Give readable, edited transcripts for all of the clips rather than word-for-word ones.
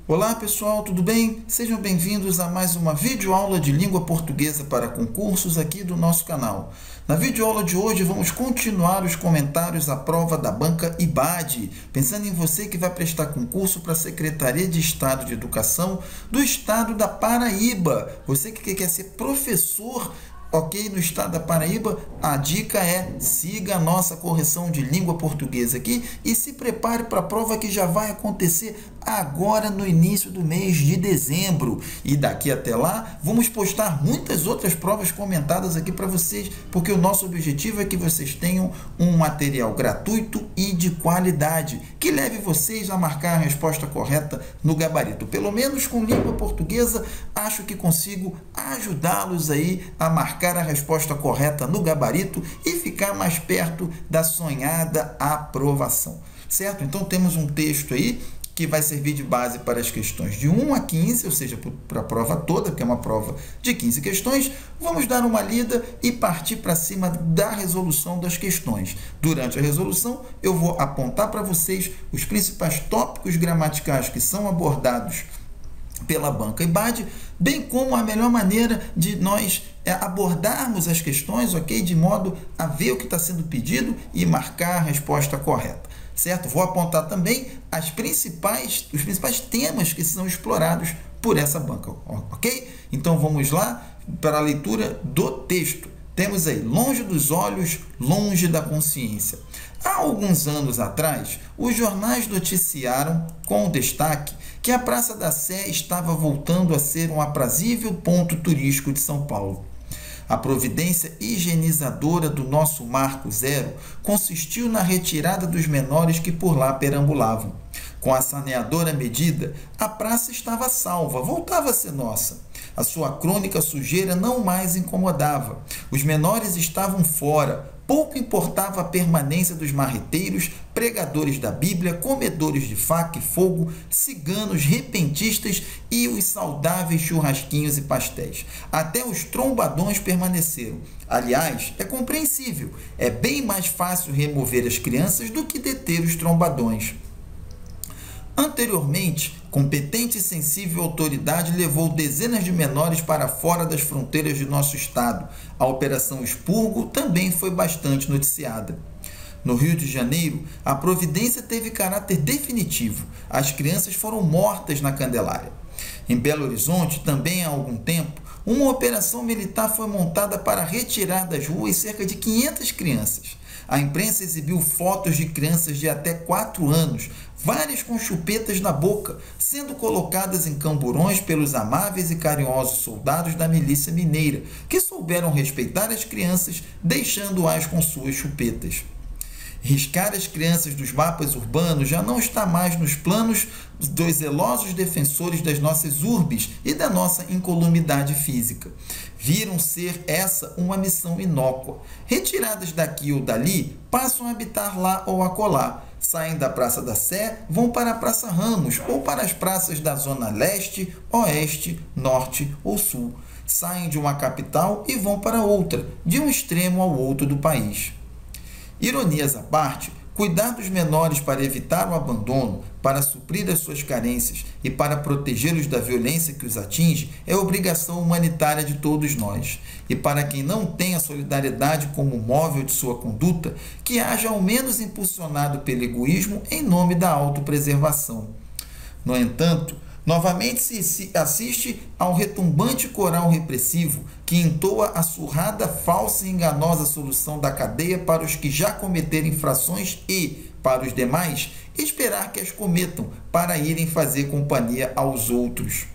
Olá pessoal, tudo bem? Sejam bem-vindos a mais uma videoaula de língua portuguesa para concursos aqui do nosso canal. Na videoaula de hoje vamos continuar os comentários à prova da banca IBAD, pensando em você que vai prestar concurso para a Secretaria de Estado de Educação do Estado da Paraíba. Você que quer ser professor no estado da Paraíba, a dica é siga a nossa correção de língua portuguesa aqui e se prepare para a prova que já vai acontecer agora no início do mês de dezembro. E daqui até lá, vamos postar muitas outras provas comentadas aqui para vocês, porque o nosso objetivo é que vocês tenham um material gratuito e de qualidade, que leve vocês a marcar a resposta correta no gabarito. Pelo menos com língua portuguesa, acho que consigo ajudá-los aí a marcar a resposta correta no gabarito e ficar mais perto da sonhada aprovação, certo? Então temos um texto aí que vai servir de base para as questões de 1 a 15, ou seja, para a prova toda, que é uma prova de 15 questões. Vamos dar uma lida e partir para cima da resolução das questões. Durante a resolução, eu vou apontar para vocês os principais tópicos gramaticais que são abordados pela banca IBAD, bem como a melhor maneira de nós abordarmos as questões, ok? De modo a ver o que está sendo pedido e marcar a resposta correta, certo? Vou apontar também os principais temas que são explorados por essa banca, ok? Então vamos lá para a leitura do texto. Temos aí, longe dos olhos, longe da consciência. Há alguns anos atrás, os jornais noticiaram, com destaque, que a Praça da Sé estava voltando a ser um aprazível ponto turístico de São Paulo. A providência higienizadora do nosso Marco Zero consistiu na retirada dos menores que por lá perambulavam. Com a saneadora medida, a praça estava salva, voltava a ser nossa. A sua crônica sujeira não mais incomodava. Os menores estavam fora. Pouco importava a permanência dos marreteiros, pregadores da Bíblia, comedores de faca e fogo, ciganos, repentistas e os saudáveis churrasquinhos e pastéis. Até os trombadões permaneceram. Aliás, é compreensível. É bem mais fácil remover as crianças do que deter os trombadões. Anteriormente, competente e sensível autoridade levou dezenas de menores para fora das fronteiras de nosso estado. A Operação Expurgo também foi bastante noticiada. No Rio de Janeiro, a providência teve caráter definitivo. As crianças foram mortas na Candelária. Em Belo Horizonte, também há algum tempo, uma operação militar foi montada para retirar das ruas cerca de 500 crianças. A imprensa exibiu fotos de crianças de até 4 anos, várias com chupetas na boca, sendo colocadas em camburões pelos amáveis e carinhosos soldados da milícia mineira, que souberam respeitar as crianças, deixando-as com suas chupetas. Riscar as crianças dos mapas urbanos já não está mais nos planos dos zelosos defensores das nossas urbes e da nossa incolumidade física. Viram ser essa uma missão inócua. Retiradas daqui ou dali, passam a habitar lá ou acolá. Saem da Praça da Sé, vão para a Praça Ramos ou para as praças da Zona Leste, Oeste, Norte ou Sul. Saem de uma capital e vão para outra, de um extremo ao outro do país. Ironias à parte, cuidar dos menores para evitar o abandono, para suprir as suas carências e para protegê-los da violência que os atinge é obrigação humanitária de todos nós. E para quem não tem a solidariedade como móvel de sua conduta, que haja ao menos impulsionado pelo egoísmo em nome da autopreservação. No entanto, novamente se assiste ao retumbante coral repressivo que entoa a surrada, falsa e enganosa solução da cadeia para os que já cometeram infrações e, para os demais, esperar que as cometam para irem fazer companhia aos outros.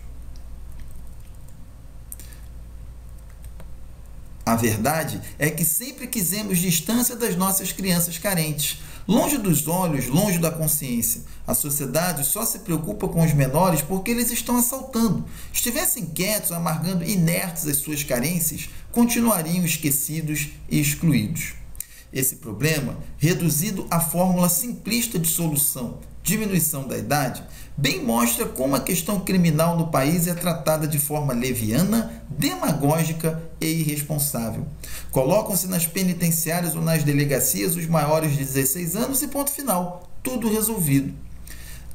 A verdade é que sempre quisemos distância das nossas crianças carentes. Longe dos olhos, longe da consciência. A sociedade só se preocupa com os menores porque eles estão assaltando. Estivessem quietos, amargando inertes as suas carências, continuariam esquecidos e excluídos. Esse problema, reduzido à fórmula simplista de solução, diminuição da idade, bem mostra como a questão criminal no país é tratada de forma leviana, demagógica e irresponsável. Colocam-se nas penitenciárias ou nas delegacias os maiores de 16 anos e ponto final, tudo resolvido.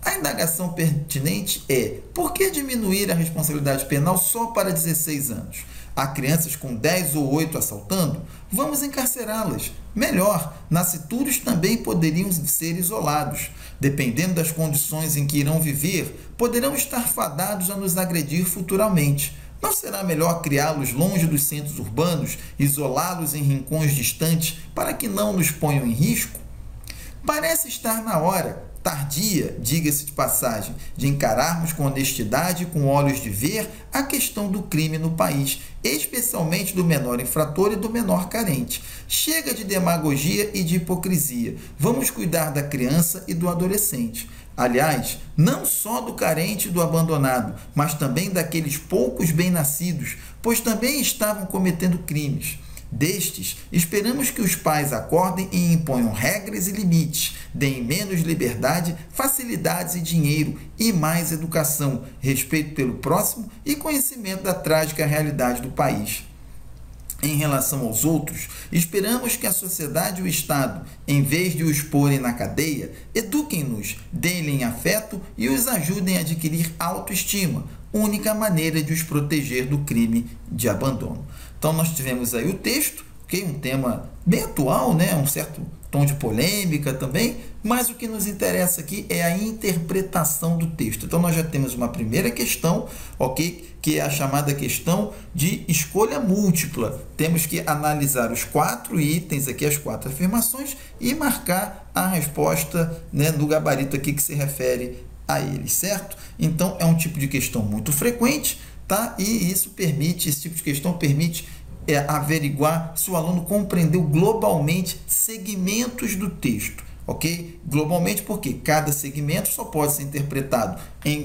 A indagação pertinente é: por que diminuir a responsabilidade penal só para 16 anos? Há crianças com 10 ou 8 assaltando? Vamos encarcerá-las. Melhor, nascituros também poderiam ser isolados. Dependendo das condições em que irão viver, poderão estar fadados a nos agredir futuramente. Não será melhor criá-los longe dos centros urbanos, isolá-los em rincões distantes para que não nos ponham em risco? Parece estar na hora, tardia, diga-se de passagem, de encararmos com honestidade e com olhos de ver a questão do crime no país, especialmente do menor infrator e do menor carente. Chega de demagogia e de hipocrisia. Vamos cuidar da criança e do adolescente. Aliás, não só do carente e do abandonado, mas também daqueles poucos bem-nascidos, pois também estavam cometendo crimes. Destes, esperamos que os pais acordem e imponham regras e limites, deem menos liberdade, facilidades e dinheiro, e mais educação, respeito pelo próximo e conhecimento da trágica realidade do país. Em relação aos outros, esperamos que a sociedade e o Estado, em vez de os porem na cadeia, eduquem-nos, deem-lhes afeto e os ajudem a adquirir autoestima, única maneira de os proteger do crime de abandono. Então, nós tivemos aí o texto, okay? Um tema bem atual, né? Um certo tom de polêmica também, mas o que nos interessa aqui é a interpretação do texto. Então, nós já temos uma primeira questão, ok? Que é a chamada questão de escolha múltipla. Temos que analisar os 4 itens aqui, as 4 afirmações, e marcar a resposta, né, no gabarito aqui que se refere a eles, certo? Então, é um tipo de questão muito frequente, tá? E isso permite, esse tipo de questão permite averiguar se o aluno compreendeu globalmente segmentos do texto, ok? Globalmente porque cada segmento só pode ser interpretado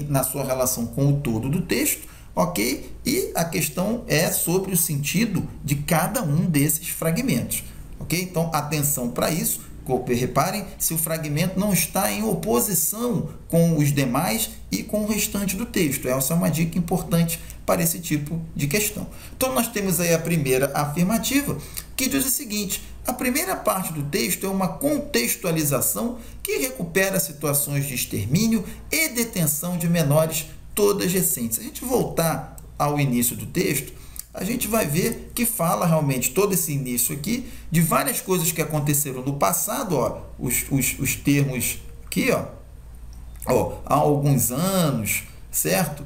na sua relação com o todo do texto, ok? E a questão é sobre o sentido de cada um desses fragmentos, ok? Então, atenção para isso. Reparem se o fragmento não está em oposição com os demais e com o restante do texto. Essa é uma dica importante para esse tipo de questão. Então, nós temos aí a primeira afirmativa, que diz o seguinte: a primeira parte do texto é uma contextualização que recupera situações de extermínio e detenção de menores, todas recentes. Se a gente voltar ao início do texto, a gente vai ver que fala realmente todo esse início aqui de várias coisas que aconteceram no passado, ó, os termos aqui, ó, há alguns anos, certo?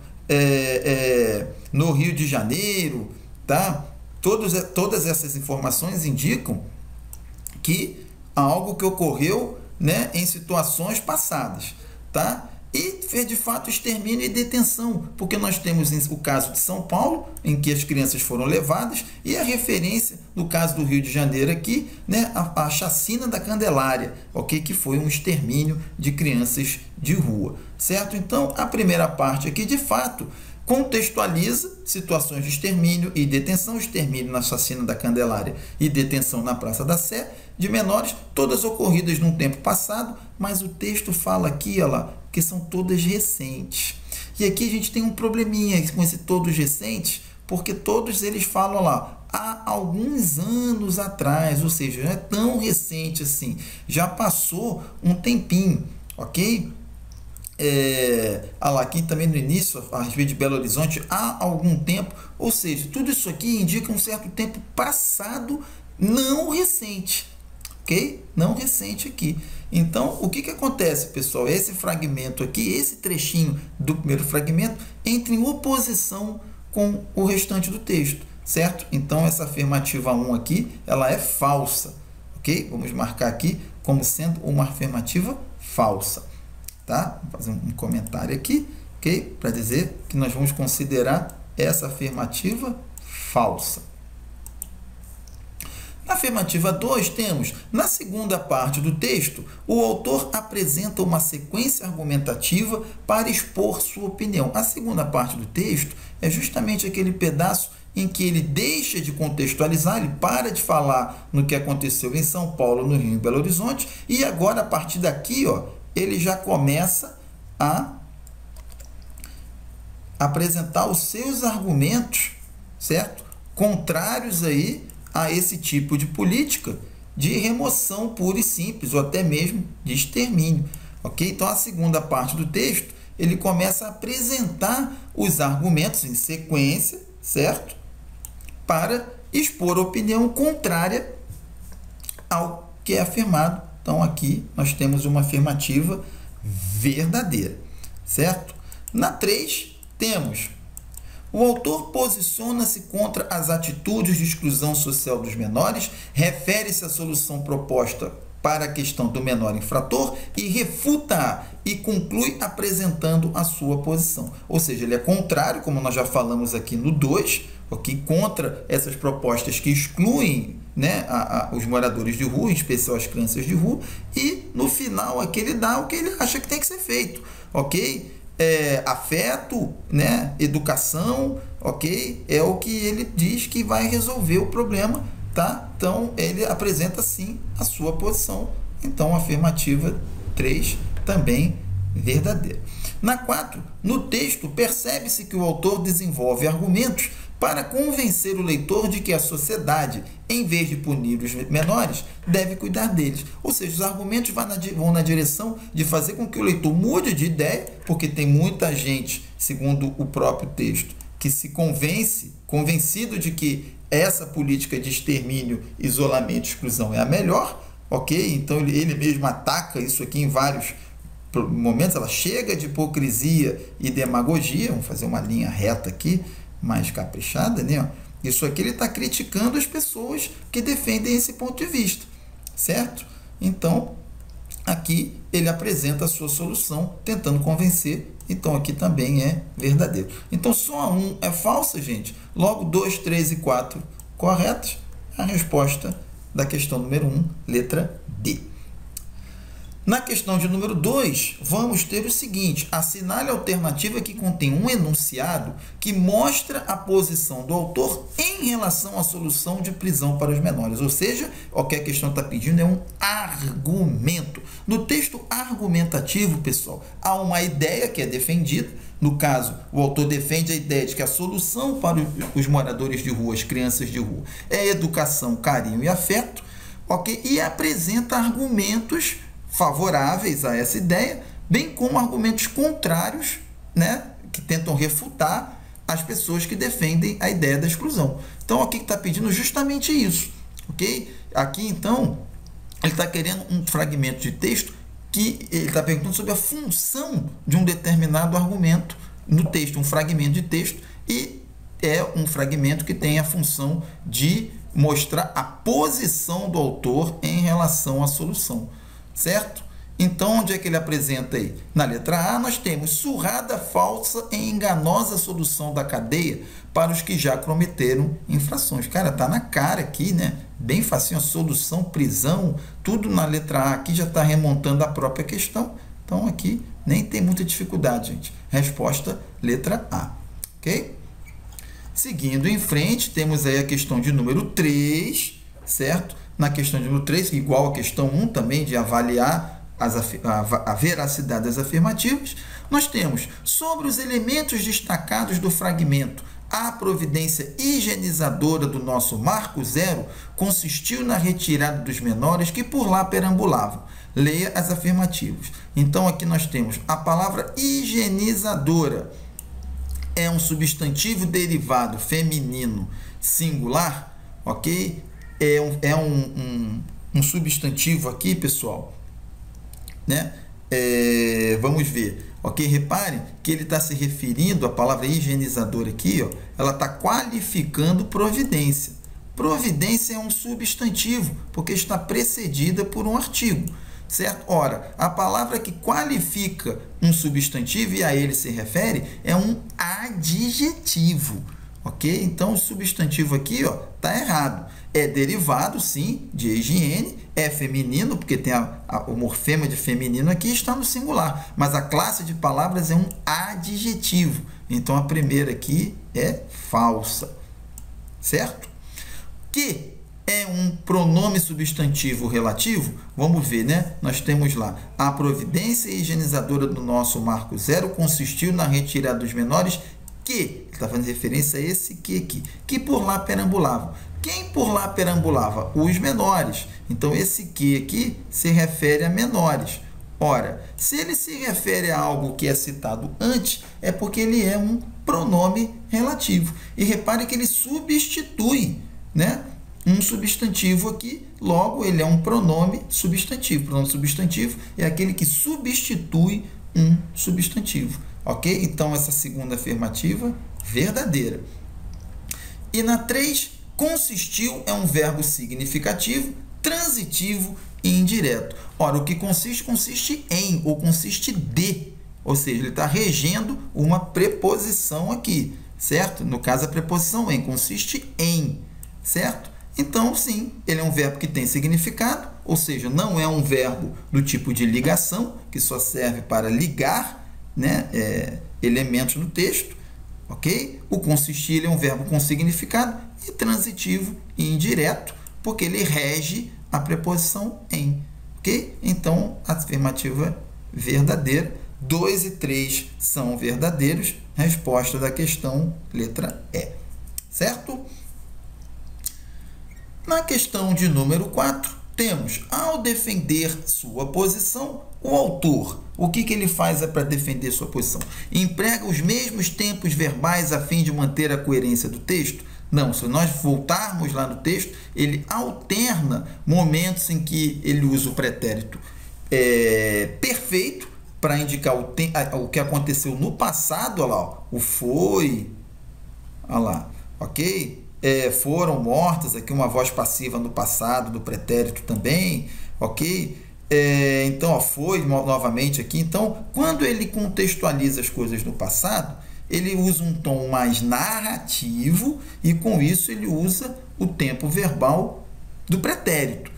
No Rio de Janeiro, tá? Todas essas informações indicam que há algo que ocorreu, né, em situações passadas, tá? E fez de fato extermínio e detenção, porque nós temos o caso de São Paulo, em que as crianças foram levadas, e a referência no caso do Rio de Janeiro aqui, né, a chacina da Candelária, ok? Que foi um extermínio de crianças de rua, certo? Então, a primeira parte aqui, de fato, contextualiza situações de extermínio e detenção, extermínio na chacina da Candelária e detenção na Praça da Sé, de menores, todas ocorridas num tempo passado, mas o texto fala aqui, olha lá, que são todas recentes. E aqui a gente tem um probleminha com esse todos recentes, porque todos eles falam lá, há alguns anos atrás, ou seja, não é tão recente assim, já passou um tempinho, ok? Aqui também no início, a respeito de Belo Horizonte, há algum tempo, ou seja, tudo isso aqui indica um certo tempo passado, não recente, ok? Não recente aqui. Então, o que acontece, pessoal? Esse fragmento aqui, esse trechinho do primeiro fragmento, entra em oposição com o restante do texto, certo? Então, essa afirmativa 1 aqui, ela é falsa, ok? Vamos marcar aqui como sendo uma afirmativa falsa, tá? Vou fazer um comentário aqui, ok? Para dizer que nós vamos considerar essa afirmativa falsa. Na afirmativa 2, temos, na segunda parte do texto, o autor apresenta uma sequência argumentativa para expor sua opinião. A segunda parte do texto é justamente aquele pedaço em que ele deixa de contextualizar, ele para de falar no que aconteceu em São Paulo, no Rio e em Belo Horizonte, e agora, a partir daqui, ó, ele já começa a apresentar os seus argumentos, certo? Contrários aí a esse tipo de política de remoção pura e simples, ou até mesmo de extermínio. ok? Então, a segunda parte do texto, ele começa a apresentar os argumentos em sequência, certo? Para expor a opinião contrária ao que é afirmado. Então, aqui nós temos uma afirmativa verdadeira, certo? Na 3, temos: o autor posiciona-se contra as atitudes de exclusão social dos menores, refere-se à solução proposta para a questão do menor infrator e refuta-a e conclui apresentando a sua posição. Ou seja, ele é contrário, como nós já falamos aqui no 2, okay? Contra essas propostas que excluem, né, os moradores de rua, em especial as crianças de rua, e no final aqui ele dá o que ele acha que tem que ser feito, ok? Afeto, né, educação, ok? É o que ele diz que vai resolver o problema, tá? Então, ele apresenta sim a sua posição. Então, afirmativa 3 também verdadeira. Na 4, no texto, percebe-se que o autor desenvolve argumentos para convencer o leitor de que a sociedade, em vez de punir os menores, deve cuidar deles. Ou seja, os argumentos vão na direção de fazer com que o leitor mude de ideia, porque tem muita gente, segundo o próprio texto, que se convencido de que essa política de extermínio, isolamento e exclusão é a melhor, ok? Então ele mesmo ataca isso aqui em vários momentos, ela chega de hipocrisia e demagogia. Vamos fazer uma linha reta aqui, mais caprichada, né? Isso aqui ele está criticando as pessoas que defendem esse ponto de vista, certo? Então, aqui ele apresenta a sua solução, tentando convencer. Então, aqui também é verdadeiro. Então, só a 1 é falsa, gente. Logo, 2, 3 e 4 corretos. A resposta da questão número 1, letra D. Na questão de número 2, vamos ter o seguinte: assinale a alternativa que contém um enunciado que mostra a posição do autor em relação à solução de prisão para os menores. Ou seja, o que a questão está pedindo é um argumento. No texto argumentativo, pessoal, há uma ideia que é defendida. No caso, o autor defende a ideia de que a solução para os moradores de rua, as crianças de rua, é educação, carinho e afeto, ok? E apresenta argumentos favoráveis a essa ideia, bem como argumentos contrários, né, que tentam refutar as pessoas que defendem a ideia da exclusão. Então, aqui está pedindo justamente isso, ok? Aqui, então, ele está querendo um fragmento de texto que ele está perguntando sobre a função de um determinado argumento no texto, um fragmento de texto, e é um fragmento que tem a função de mostrar a posição do autor em relação à solução. Certo? Então, onde é que ele apresenta aí? Na letra A, nós temos surrada falsa e enganosa solução da cadeia para os que já cometeram infrações. Cara, tá na cara aqui, né? Bem facinho, a solução, prisão, tudo na letra A aqui já está remontando a própria questão. Então, aqui nem tem muita dificuldade, gente. Resposta, letra A. Ok? Seguindo em frente, temos aí a questão de número 3, certo? Na questão de número 3, igual à questão 1 também, de avaliar a veracidade das afirmativas, nós temos: sobre os elementos destacados do fragmento, a providência higienizadora do nosso marco zero consistiu na retirada dos menores que por lá perambulavam. Leia as afirmativas. Então, aqui nós temos a palavra higienizadora. É um substantivo derivado feminino singular, ok? É um substantivo aqui, pessoal, né? Vamos ver, ok? Reparem que ele está se referindo, a palavra higienizador aqui, ó, ela está qualificando providência. Providência é um substantivo, porque está precedida por um artigo, certo? Ora, a palavra que qualifica um substantivo e a ele se refere é um adjetivo, ok? Então, o substantivo aqui, ó, tá errado. É derivado, sim, de higiene, é feminino, porque tem o morfema de feminino aqui, está no singular, mas a classe de palavras é um adjetivo. Então, a primeira aqui é falsa, certo? Que é um pronome substantivo relativo, vamos ver, né? Nós temos lá: a providência higienizadora do nosso marco zero consistiu na retirada dos menores que, está fazendo referência a esse que aqui, que por lá perambulavam. Quem por lá perambulava? Os menores. Então, esse que aqui se refere a menores, Ora, se ele se refere a algo que é citado antes, é porque ele é um pronome relativo. E repare que ele substitui, né, um substantivo aqui, logo ele é um pronome substantivo. Pronome substantivo é aquele que substitui um substantivo, ok? Então, essa segunda afirmativa, verdadeira. E na 3, consistiu é um verbo significativo, transitivo e indireto. Ora, o que consiste em ou consiste de, ou seja, ele está regendo uma preposição aqui, certo? No caso, a preposição em consiste em, certo? Então, sim, ele é um verbo que tem significado, ou seja, não é um verbo do tipo de ligação, que só serve para ligar, né, elementos no texto, ok? O consistir ele é um verbo com significado e transitivo e indireto, porque ele rege a preposição em, ok? Então, a afirmativa verdadeira, 2 e 3 são verdadeiros, resposta da questão, letra E, certo? Na questão de número 4, temos, ao defender sua posição, o autor, o que ele faz para defender sua posição? Emprega os mesmos tempos verbais a fim de manter a coerência do texto? Não, se nós voltarmos lá no texto, ele alterna momentos em que ele usa o pretérito perfeito para indicar o que aconteceu no passado, olha lá, ó, o foi, olha lá, ok? Foram mortas, aqui uma voz passiva no passado, do pretérito também, ok? Então, ó, foi novamente aqui. Então, quando ele contextualiza as coisas no passado, ele usa um tom mais narrativo e, com isso, ele usa o tempo verbal do pretérito,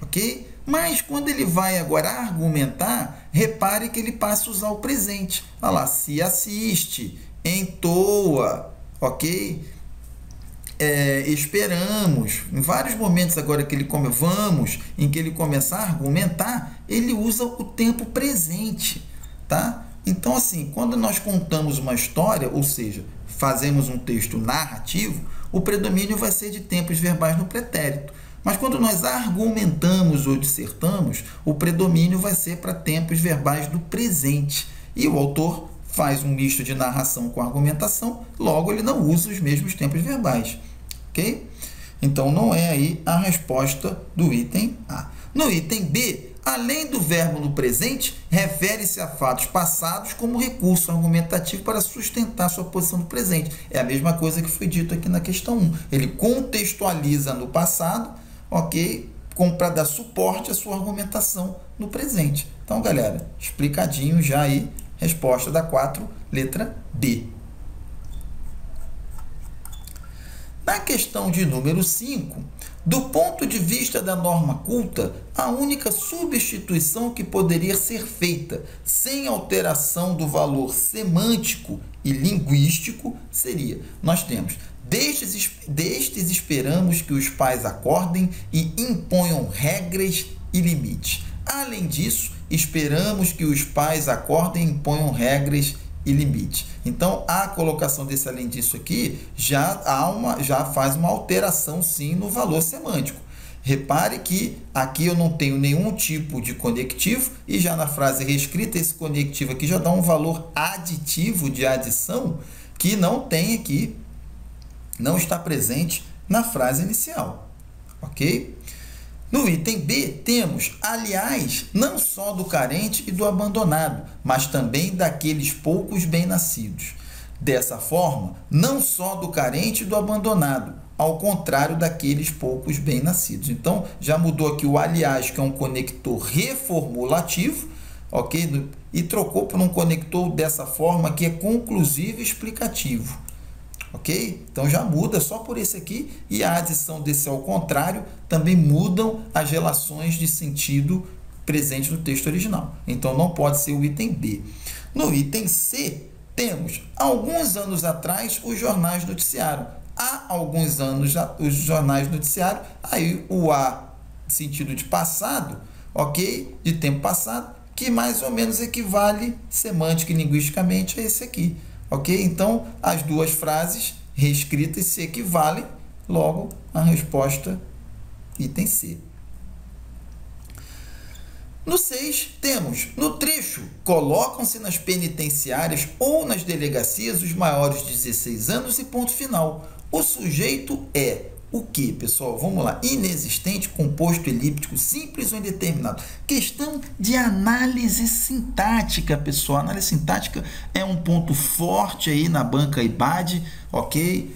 ok? Mas, quando ele vai agora argumentar, repare que ele passa a usar o presente. Olha lá, se assiste, entoa, ok? Esperamos, em vários momentos agora que ele em que ele começa a argumentar, ele usa o tempo presente, tá? Então, assim, quando nós contamos uma história, ou seja, fazemos um texto narrativo, o predomínio vai ser de tempos verbais no pretérito. Mas quando nós argumentamos ou dissertamos, o predomínio vai ser para tempos verbais do presente. E o autor faz um misto de narração com argumentação, logo ele não usa os mesmos tempos verbais, ok? Então, não é aí a resposta do item A. No item B, além do verbo no presente, refere-se a fatos passados como recurso argumentativo para sustentar sua posição no presente. É a mesma coisa que foi dito aqui na questão 1. Ele contextualiza no passado, ok? Para dar suporte à sua argumentação no presente. Então, galera, explicadinho já aí, resposta da 4, letra B. Na questão de número 5, do ponto de vista da norma culta, a única substituição que poderia ser feita sem alteração do valor semântico e linguístico seria, nós temos, destes esperamos que os pais acordem e imponham regras e limites. Além disso, esperamos que os pais acordem e imponham regras e limites. Então, a colocação desse além disso aqui já faz uma alteração, sim, no valor semântico. Repare que aqui eu não tenho nenhum tipo de conectivo e já na frase reescrita, esse conectivo aqui já dá um valor aditivo de adição que não tem aqui, não está presente na frase inicial, ok? No item B, temos, aliás, não só do carente e do abandonado, mas também daqueles poucos bem-nascidos. Dessa forma, não só do carente e do abandonado, ao contrário daqueles poucos bem-nascidos. Então, já mudou aqui o aliás, que é um conector reformulativo, ok? E trocou por um conector dessa forma, que é conclusivo e explicativo. Ok? Então, já muda só por esse aqui, e a adição desse ao contrário também mudam as relações de sentido presentes no texto original. Então, não pode ser o item B. No item C, temos, alguns anos atrás, os jornais noticiaram. Há alguns anos, os jornais noticiaram, aí o A, sentido de passado, ok? De tempo passado, que mais ou menos equivale semântica e linguisticamente a esse aqui. Ok? Então, as duas frases reescritas se equivalem, logo a resposta item C. No 6, temos, no trecho, colocam-se nas penitenciárias ou nas delegacias os maiores de 16 anos e ponto final. O sujeito é o que, pessoal? Vamos lá. Inexistente, composto elíptico, simples ou indeterminado. Questão de análise sintática, pessoal. Análise sintática é um ponto forte aí na banca IBAD, ok?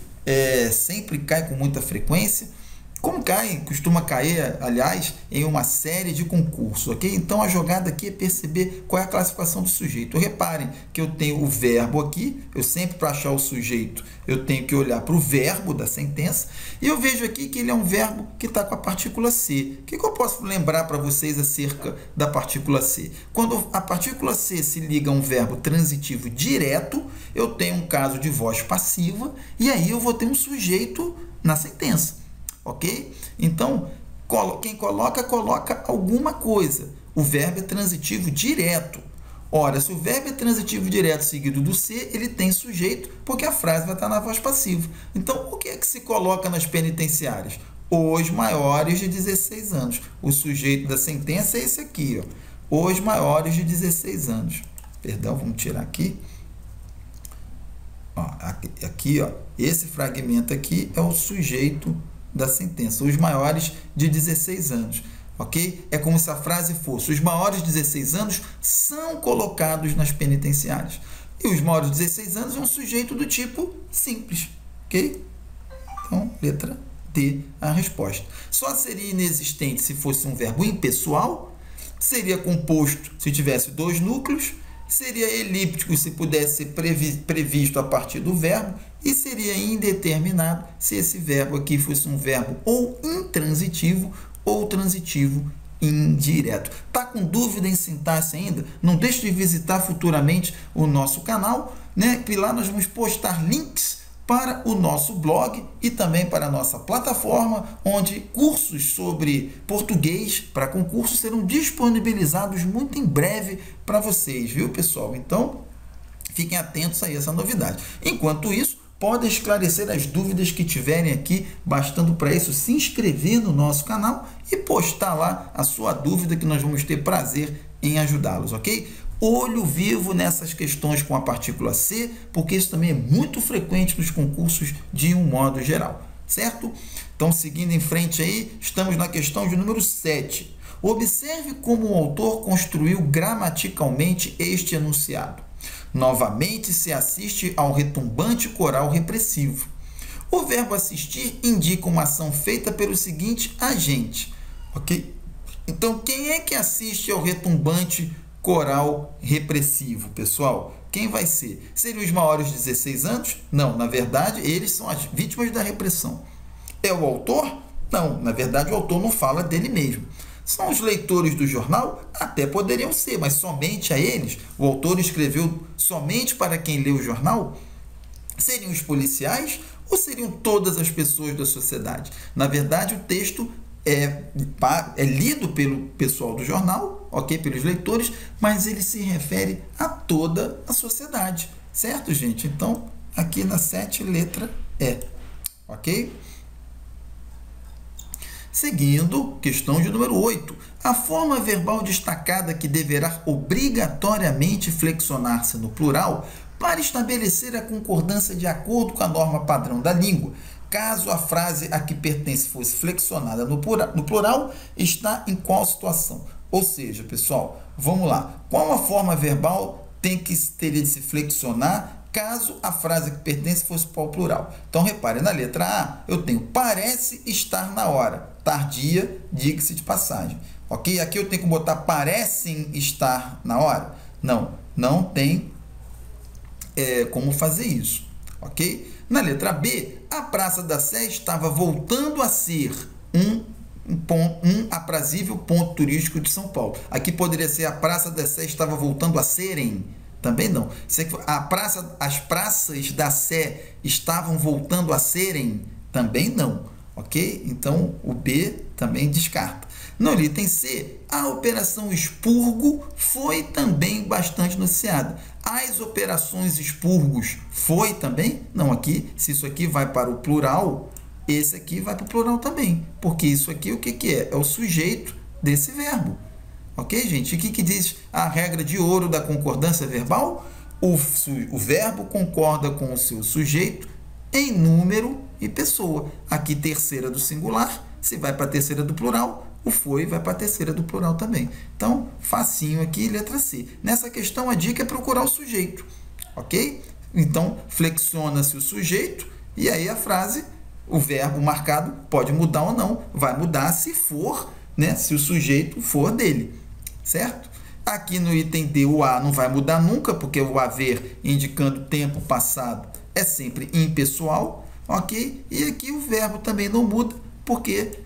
Sempre cai com muita frequência. Como costuma cair, aliás, em uma série de concursos, ok? Então, a jogada aqui é perceber qual é a classificação do sujeito. Reparem que eu tenho o verbo aqui, eu sempre, para achar o sujeito, eu tenho que olhar para o verbo da sentença, e eu vejo aqui que ele é um verbo que está com a partícula C. O que eu posso lembrar para vocês acerca da partícula C? Quando a partícula C se liga a um verbo transitivo direto, eu tenho um caso de voz passiva, e aí eu vou ter um sujeito na sentença. Ok? Então, quem coloca alguma coisa. O verbo é transitivo direto. Ora, se o verbo é transitivo direto seguido do C, ele tem sujeito, porque a frase vai estar na voz passiva. Então, o que é que se coloca nas penitenciárias? Os maiores de 16 anos. O sujeito da sentença é esse aqui, ó. Os maiores de 16 anos. Perdão, vamos tirar aqui. Ó, aqui, ó, esse fragmento aqui é o sujeito da sentença, os maiores de 16 anos, ok? É como se a frase fosse: os maiores de 16 anos são colocados nas penitenciárias. E os maiores de 16 anos é um sujeito do tipo simples, ok? Então, letra D, a resposta. Só seria inexistente se fosse um verbo impessoal, seria composto se tivesse dois núcleos, seria elíptico se pudesse ser previsto a partir do verbo, e seria indeterminado se esse verbo aqui fosse um verbo ou intransitivo ou transitivo indireto. Está com dúvida em sintaxe ainda? Não deixe de visitar futuramente o nosso canal, né? Que lá nós vamos postar links para o nosso blog e também para a nossa plataforma, onde cursos sobre português para concurso serão disponibilizados muito em breve para vocês, viu, pessoal? Então, fiquem atentos a essa novidade. Enquanto isso, podem esclarecer as dúvidas que tiverem aqui, bastando para isso se inscrever no nosso canal e postar lá a sua dúvida, que nós vamos ter prazer em ajudá-los, ok? Olho vivo nessas questões com a partícula C, porque isso também é muito frequente nos concursos de um modo geral, certo? Então, seguindo em frente aí, estamos na questão de número 7. Observe como o autor construiu gramaticalmente este enunciado. Novamente se assiste ao retumbante coral repressivo. O verbo assistir indica uma ação feita pelo seguinte agente, ok? Então, quem é que assiste ao retumbante coral repressivo, pessoal? Quem vai ser? Seriam os maiores de 16 anos? Não, na verdade, eles são as vítimas da repressão. É o autor? Não, na verdade, o autor não fala dele mesmo. São os leitores do jornal? Até poderiam ser, mas somente a eles? O autor escreveu somente para quem lê o jornal? Seriam os policiais ou seriam todas as pessoas da sociedade? Na verdade, o texto é lido pelo pessoal do jornal, ok? Pelos leitores, mas ele se refere a toda a sociedade, certo, gente? Então, aqui na 7, letra E, ok? Seguindo, questão de número 8. A forma verbal destacada que deverá obrigatoriamente flexionar-se no plural para estabelecer a concordância de acordo com a norma padrão da língua. Caso a frase a que pertence fosse flexionada no plural, está em qual situação? Ou seja, pessoal, vamos lá. Qual a forma verbal teria de se flexionar caso a frase que pertence fosse para o plural? Então, repare, na letra A, eu tenho parece estar na hora. Tardia, diga-se de passagem. Ok? Aqui eu tenho que botar parecem estar na hora? Não, não tem como fazer isso. Ok? Na letra B, a Praça da Sé estava voltando a ser um aprazível ponto turístico de São Paulo. Aqui poderia ser a Praça da Sé estava voltando a serem. Também não. As praças da Sé estavam voltando a serem? Também não. Ok? Então, o B também descarta. No item C, a operação expurgo foi também bastante noticiada. As operações expurgos foi também? Não, aqui, se isso aqui vai para o plural, esse aqui vai para o plural também. Porque isso aqui, o que é? É o sujeito desse verbo. Ok, gente? O que diz a regra de ouro da concordância verbal? O verbo concorda com o seu sujeito em número e pessoa. Aqui, terceira do singular, se vai para a terceira do plural, o foi vai para a terceira do plural também. Então, facinho aqui, letra C. Nessa questão, a dica é procurar o sujeito, ok? Então, flexiona-se o sujeito e aí a frase, o verbo marcado pode mudar ou não. Vai mudar se for, né? Se o sujeito for dele, certo? Aqui no item D, o A não vai mudar nunca, porque o haver indicando tempo passado é sempre impessoal, ok? E aqui o verbo também não muda, porque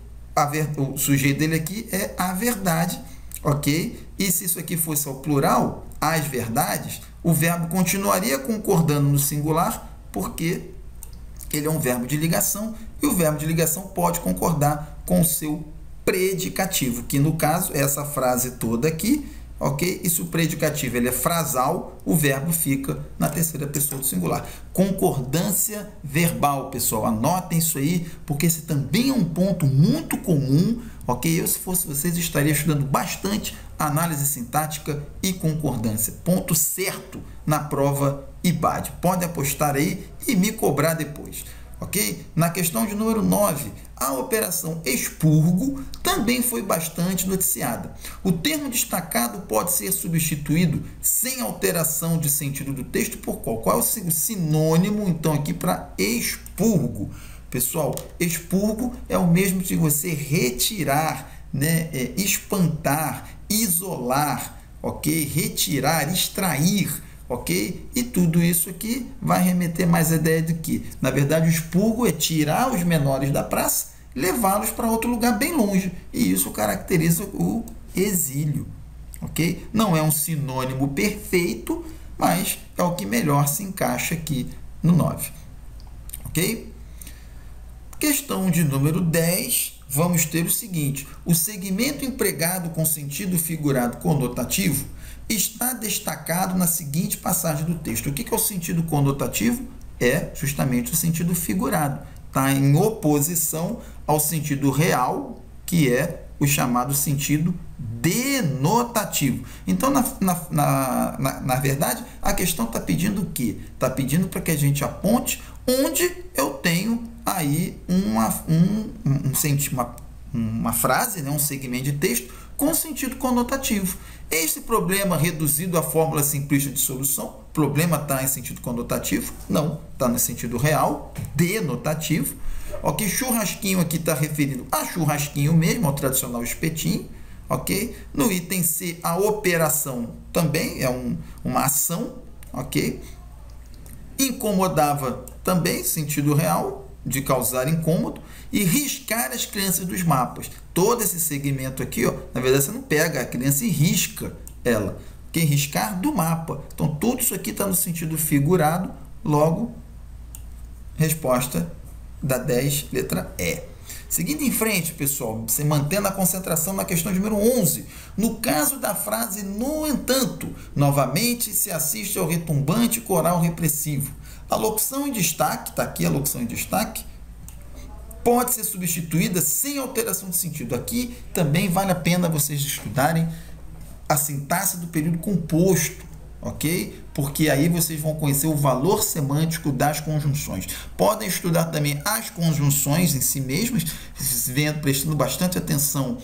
o sujeito dele aqui é a verdade, ok? E se isso aqui fosse ao plural, as verdades, o verbo continuaria concordando no singular, porque ele é um verbo de ligação, e o verbo de ligação pode concordar com o seu predicativo, que no caso é essa frase toda aqui, ok? E se o predicativo ele é frasal, o verbo fica na terceira pessoa do singular. Concordância verbal, pessoal. Anotem isso aí, porque esse também é um ponto muito comum, ok? Eu, se fosse vocês, estaria estudando bastante análise sintática e concordância. Ponto certo na prova IBAD. Pode apostar aí e me cobrar depois. Ok? Na questão de número 9, a operação expurgo também foi bastante noticiada. O termo destacado pode ser substituído sem alteração de sentido do texto por qual? Qual é o sinônimo, então, aqui para expurgo? Pessoal, expurgo é o mesmo que você retirar, né? Espantar, isolar, ok? Retirar, extrair, ok? E tudo isso aqui vai remeter mais a ideia de que, na verdade, o expurgo é tirar os menores da praça, levá-los para outro lugar bem longe. E isso caracteriza o exílio, ok? Não é um sinônimo perfeito, mas é o que melhor se encaixa aqui no 9, ok? Questão de número 10, vamos ter o seguinte: o segmento empregado com sentido figurado conotativo está destacado na seguinte passagem do texto. O que é o sentido conotativo? É justamente o sentido figurado. Está em oposição ao sentido real, que é o chamado sentido denotativo. Então, na verdade, a questão está pedindo o quê? Está pedindo para que a gente aponte onde eu tenho aí uma frase, né, um segmento de texto com sentido conotativo. Este problema reduzido à fórmula simplista de solução, o problema está em sentido conotativo? Não, está no sentido real, denotativo. Ok, churrasquinho aqui está referido a churrasquinho mesmo, ao tradicional espetinho. Ok, no item C, a operação também é uma ação. Ok, incomodava também, sentido real, de causar incômodo, e riscar as crianças dos mapas. Todo esse segmento aqui, ó, na verdade, você não pega a criança e risca ela. Quem riscar do mapa. Então, tudo isso aqui está no sentido figurado, logo, resposta da 10, letra E. Seguindo em frente, pessoal, você mantendo a concentração na questão número 11. No caso da frase, no entanto, novamente se assiste ao retumbante coral repressivo. A locução em destaque, está aqui a locução em destaque, pode ser substituída sem alteração de sentido. Aqui também vale a pena vocês estudarem a sintaxe do período composto, ok? Porque aí vocês vão conhecer o valor semântico das conjunções. Podem estudar também as conjunções em si mesmas, prestando bastante atenção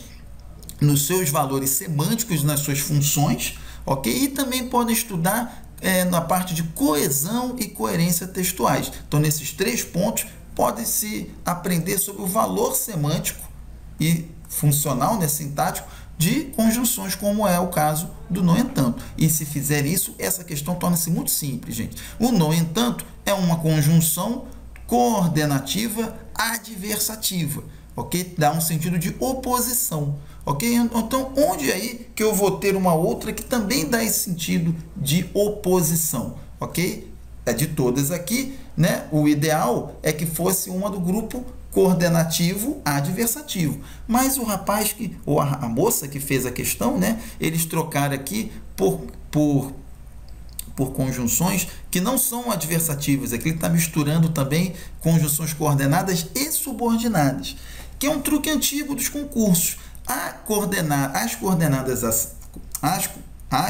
nos seus valores semânticos, nas suas funções, ok? E também podem estudar na parte de coesão e coerência textuais. Então, nesses 3 pontos, pode-se aprender sobre o valor semântico e funcional, né, sintático, de conjunções, como é o caso do no entanto. E se fizer isso, essa questão torna-se muito simples, gente. O no entanto é uma conjunção coordenativa adversativa, ok? Dá um sentido de oposição, ok? Então, onde é aí que eu vou ter uma outra que também dá esse sentido de oposição, ok? É de todas aqui, né? O ideal é que fosse uma do grupo coordenativo adversativo. Mas o rapaz ou a moça que fez a questão, né? Eles trocaram aqui por conjunções que não são adversativas. Aqui ele está misturando também conjunções coordenadas e subordinadas, que é um truque antigo dos concursos. As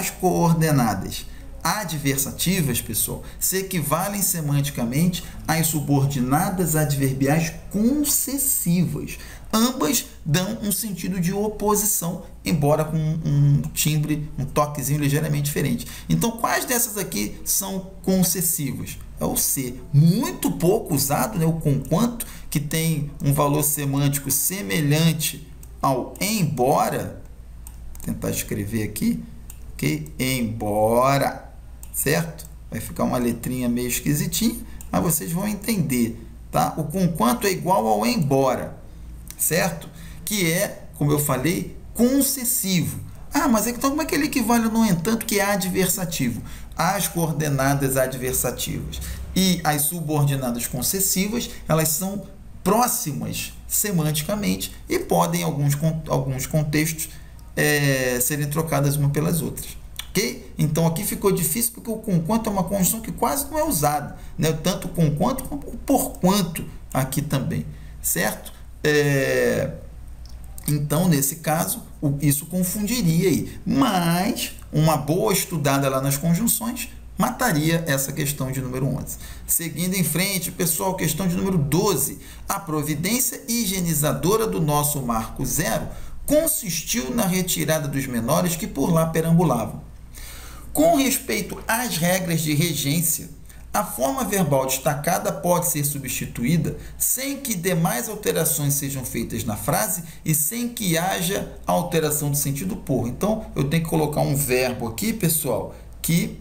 coordenadas adversativas, pessoal, se equivalem semanticamente às subordinadas adverbiais concessivas. Ambas dão um sentido de oposição, embora com um timbre, um toquezinho ligeiramente diferente. Então, quais dessas aqui são concessivas? É o C, muito pouco usado, né? O conquanto, que tem um valor semântico semelhante ao embora. Vou tentar escrever aqui, ok? Embora, certo? Vai ficar uma letrinha meio esquisitinha, mas vocês vão entender, tá? O conquanto é igual ao embora, certo? Que é, como eu falei, concessivo. Ah, mas então como é que ele equivale, no entanto, que é adversativo? As coordenadas adversativas e as subordinadas concessivas, elas são próximas semanticamente e podem, em alguns contextos, serem trocadas uma pelas outras. Ok? Então aqui ficou difícil porque o conquanto é uma conjunção que quase não é usada, né? Tanto com quanto como o porquanto aqui também, certo? Então, nesse caso, isso confundiria aí. Mas uma boa estudada lá nas conjunções mataria essa questão de número 11. Seguindo em frente, pessoal, questão de número 12. A providência higienizadora do nosso marco zero consistiu na retirada dos menores que por lá perambulavam. Com respeito às regras de regência, a forma verbal destacada pode ser substituída sem que demais alterações sejam feitas na frase e sem que haja alteração do sentido por. Então, eu tenho que colocar um verbo aqui, pessoal, que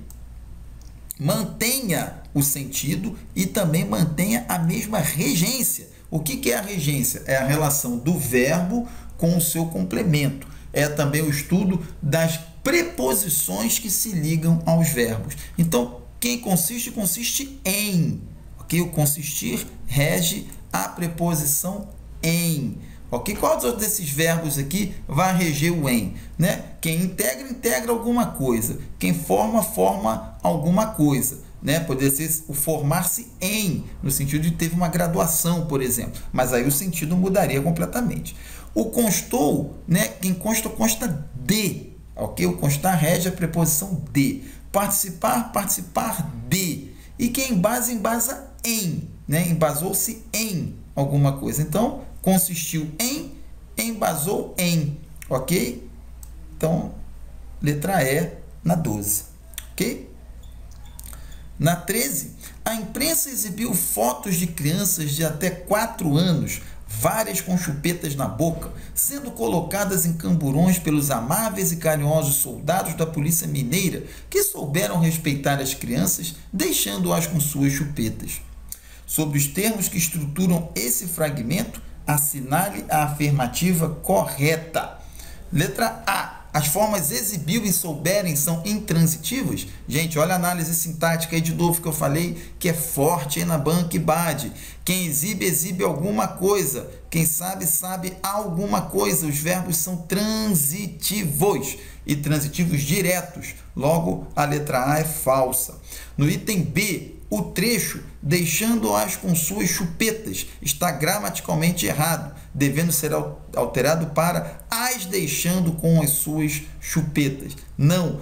mantenha o sentido e também mantenha a mesma regência. O que é a regência? É a relação do verbo com o seu complemento. É também o estudo das preposições que se ligam aos verbos. Então, quem consiste em, ok? O consistir rege a preposição em, ok? Qual desses verbos aqui vai reger o em, né? Quem integra alguma coisa, quem forma alguma coisa, né? Poderia ser o formar-se em, no sentido de teve uma graduação, por exemplo, mas aí o sentido mudaria completamente. O constou, né? Quem consta de, ok? O constar rege a preposição de. Participar de. E quem embasa em, né? Embasou-se em alguma coisa. Então, consistiu em, embasou em, ok? Então, letra E na 12, ok? Na 13, a imprensa exibiu fotos de crianças de até 4 anos, várias com chupetas na boca, sendo colocadas em camburões pelos amáveis e carinhosos soldados da polícia mineira, que souberam respeitar as crianças, deixando-as com suas chupetas. Sobre os termos que estruturam esse fragmento, assinale a afirmativa correta. Letra A. As formas exibiu e souberem são intransitivas? Gente, olha a análise sintática aí de novo que eu falei, que é forte aí na banca e BAD. Quem exibe alguma coisa. Quem sabe alguma coisa. Os verbos são transitivos e transitivos diretos. Logo, a letra A é falsa. No item B, o trecho, deixando-as com suas chupetas, está gramaticalmente errado, devendo ser alterado para as deixando com as suas chupetas. Não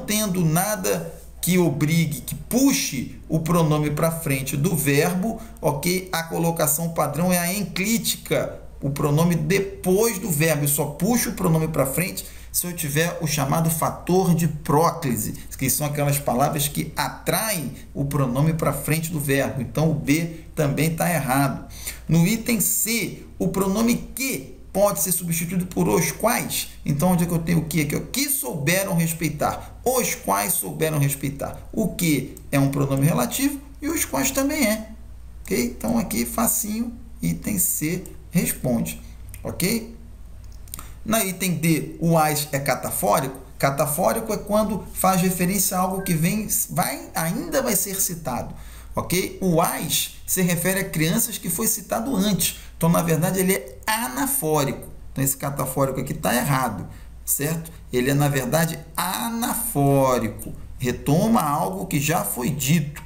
tendo nada que obrigue, que puxe o pronome para frente do verbo, ok? A colocação padrão é a enclítica, o pronome depois do verbo. Eu só puxo o pronome para frente se eu tiver o chamado fator de próclise, que são aquelas palavras que atraem o pronome para frente do verbo. Então, o B também está errado. No item C, o pronome que pode ser substituído por os quais. Então, onde é que eu tenho o que aqui? O que souberam respeitar. Os quais souberam respeitar. O que é um pronome relativo e os quais também é. Ok? Então, aqui, facinho, item C responde. Ok? Na item D, o as é catafórico. Catafórico é quando faz referência a algo que ainda vai ser citado. Ok? O as se refere a crianças que foi citado antes. Então, na verdade, ele é anafórico. Então, esse catafórico aqui está errado, certo? Ele é, na verdade, anafórico. Retoma algo que já foi dito.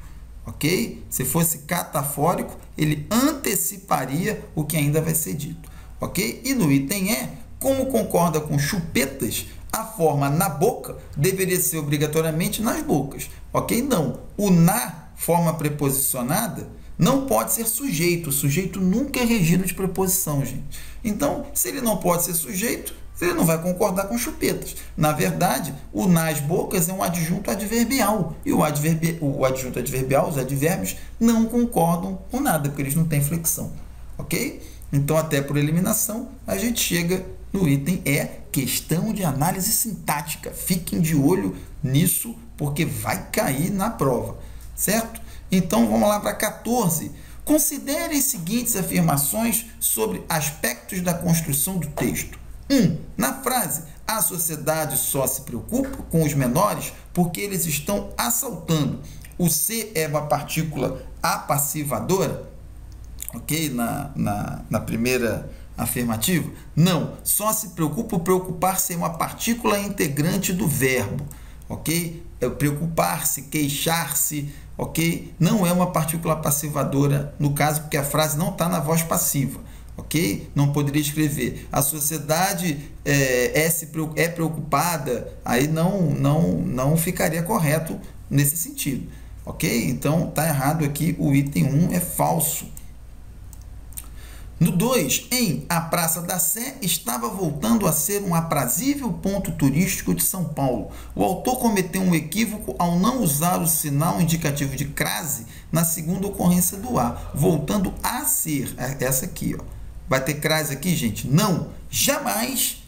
Ok? Se fosse catafórico, ele anteciparia o que ainda vai ser dito. Ok? E no item E, como concorda com chupetas, a forma na boca deveria ser obrigatoriamente nas bocas, ok? Não. O na, forma preposicionada, não pode ser sujeito. O sujeito nunca é regido de preposição, gente. Então, se ele não pode ser sujeito, ele não vai concordar com chupetas. Na verdade, o nas bocas é um adjunto adverbial. E o adjunto adverbial, os advérbios, não concordam com nada, porque eles não têm flexão. Ok? Então, até por eliminação, a gente chega no item E, questão de análise sintática. Fiquem de olho nisso, porque vai cair na prova. Certo? Então, vamos lá para 14. Considere as seguintes afirmações sobre aspectos da construção do texto. 1. Na frase, a sociedade só se preocupa com os menores porque eles estão assaltando. O se é uma partícula apassivadora, ok? Na primeira afirmativa. Não, só se preocupa, o preocupar-se é uma partícula integrante do verbo, ok? É preocupar-se, queixar-se, ok? Não é uma partícula passivadora, no caso, porque a frase não está na voz passiva. Ok? Não poderia escrever. A sociedade é preocupada, aí não ficaria correto nesse sentido. Ok? Então, está errado aqui, o item 1 é falso. No 2, a Praça da Sé estava voltando a ser um aprazível ponto turístico de São Paulo. O autor cometeu um equívoco ao não usar o sinal indicativo de crase na segunda ocorrência do A, voltando a ser, essa aqui, ó. Vai ter crase aqui, gente? Não, jamais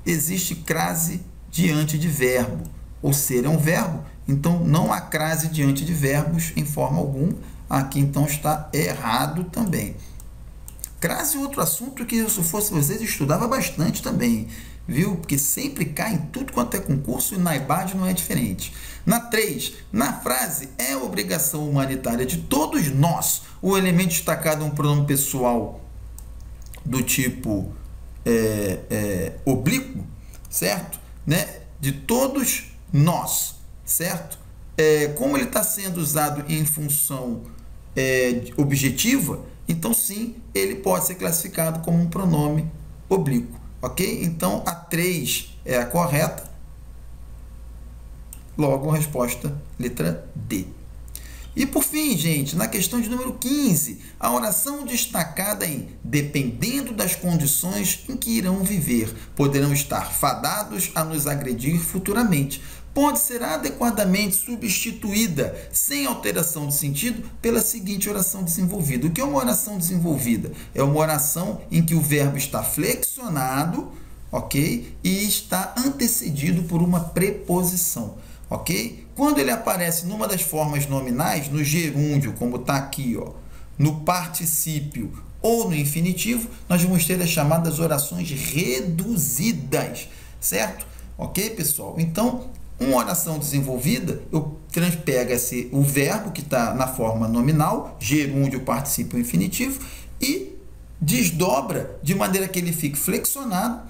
existe crase diante de verbo. O ser é um verbo, então não há crase diante de verbos em forma alguma. Aqui, então, está errado também. Crase é outro assunto que, se fosse vocês, estudava bastante também, viu? Porque sempre cai em tudo quanto é concurso e na IBAD não é diferente. Na 3, na frase, é obrigação humanitária de todos nós. O elemento destacado é um pronome pessoal do tipo oblíquo, certo? Né? De todos nós, certo? Como ele está sendo usado em função objetiva, então sim, ele pode ser classificado como um pronome oblíquo, ok? Então a 3 é a correta, logo a resposta letra D. E por fim, gente, na questão de número 15, a oração destacada em dependendo das condições em que irão viver, poderão estar fadados a nos agredir futuramente. Pode ser adequadamente substituída, sem alteração de sentido, pela seguinte oração desenvolvida. O que é uma oração desenvolvida? É uma oração em que o verbo está flexionado, ok? E está antecedido por uma preposição. Ok? Quando ele aparece numa das formas nominais, no gerúndio, como está aqui, ó, no particípio ou no infinitivo, nós vamos ter as chamadas orações reduzidas, certo? Ok, pessoal? Então, uma oração desenvolvida, eu pego o verbo que está na forma nominal, gerúndio, particípio, infinitivo, e desdobra de maneira que ele fique flexionado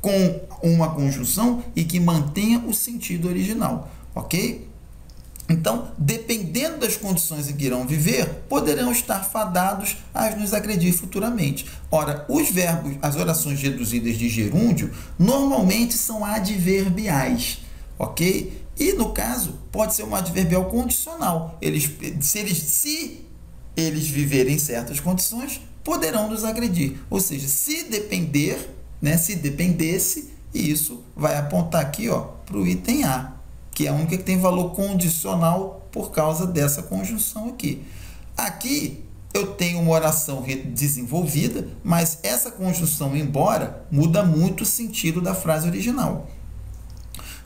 com uma conjunção e que mantenha o sentido original. Ok? Então, dependendo das condições em que irão viver, poderão estar fadados a nos agredir futuramente. Ora, os verbos, as orações reduzidas de gerúndio, normalmente são adverbiais, ok? E, no caso, pode ser um adverbial condicional. Se eles viverem em certas condições, poderão nos agredir. Ou seja, se depender, né, se dependesse, isso vai apontar aqui para o item A, que é a única que tem valor condicional por causa dessa conjunção aqui. Aqui eu tenho uma oração desenvolvida, mas essa conjunção embora muda muito o sentido da frase original.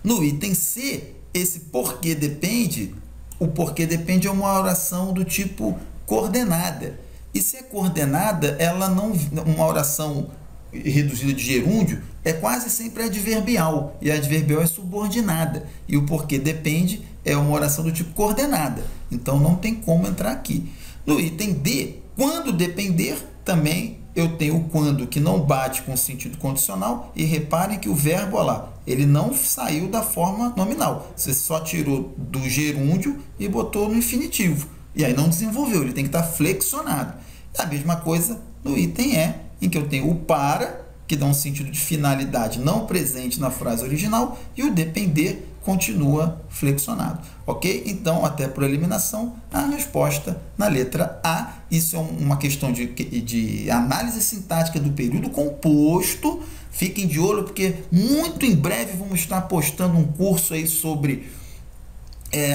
No item C, esse porquê depende, o porquê depende é uma oração do tipo coordenada. E se é coordenada, ela não, uma oração reduzida de gerúndio é quase sempre adverbial, e a adverbial é subordinada, e o porquê depende é uma oração do tipo coordenada, então não tem como entrar aqui. No item D, quando depender, também eu tenho o quando que não bate com o sentido condicional, e reparem que o verbo, olha lá, ele não saiu da forma nominal, você só tirou do gerúndio e botou no infinitivo, e aí não desenvolveu, ele tem que estar flexionado. A mesma coisa no item E, em que eu tenho o para, que dá um sentido de finalidade não presente na frase original, e o depender continua flexionado, ok? Então, até por eliminação, a resposta na letra A. Isso é uma questão de análise sintática do período composto. Fiquem de olho, porque muito em breve vamos estar postando um curso aí sobre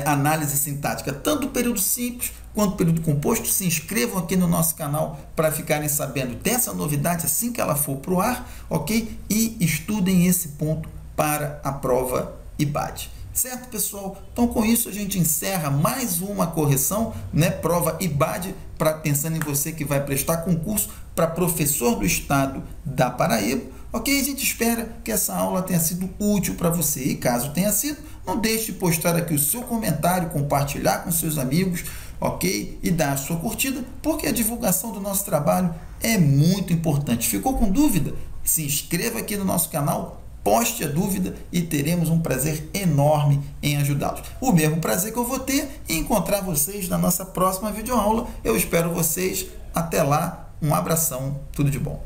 análise sintática, tanto do período simples quanto do período composto. Se inscrevam aqui no nosso canal para ficarem sabendo dessa novidade assim que ela for para o ar, ok? E estudem esse ponto para a prova IBAD. Certo, pessoal? Então, com isso, a gente encerra mais uma correção, né? Prova IBAD, pensando em você que vai prestar concurso para professor do estado da Paraíba. Ok? A gente espera que essa aula tenha sido útil para você. E caso tenha sido, não deixe de postar aqui o seu comentário, compartilhar com seus amigos, ok? E dar a sua curtida, porque a divulgação do nosso trabalho é muito importante. Ficou com dúvida? Se inscreva aqui no nosso canal, poste a dúvida e teremos um prazer enorme em ajudá-los. O mesmo prazer que eu vou ter em encontrar vocês na nossa próxima videoaula. Eu espero vocês. Até lá, um abração, tudo de bom.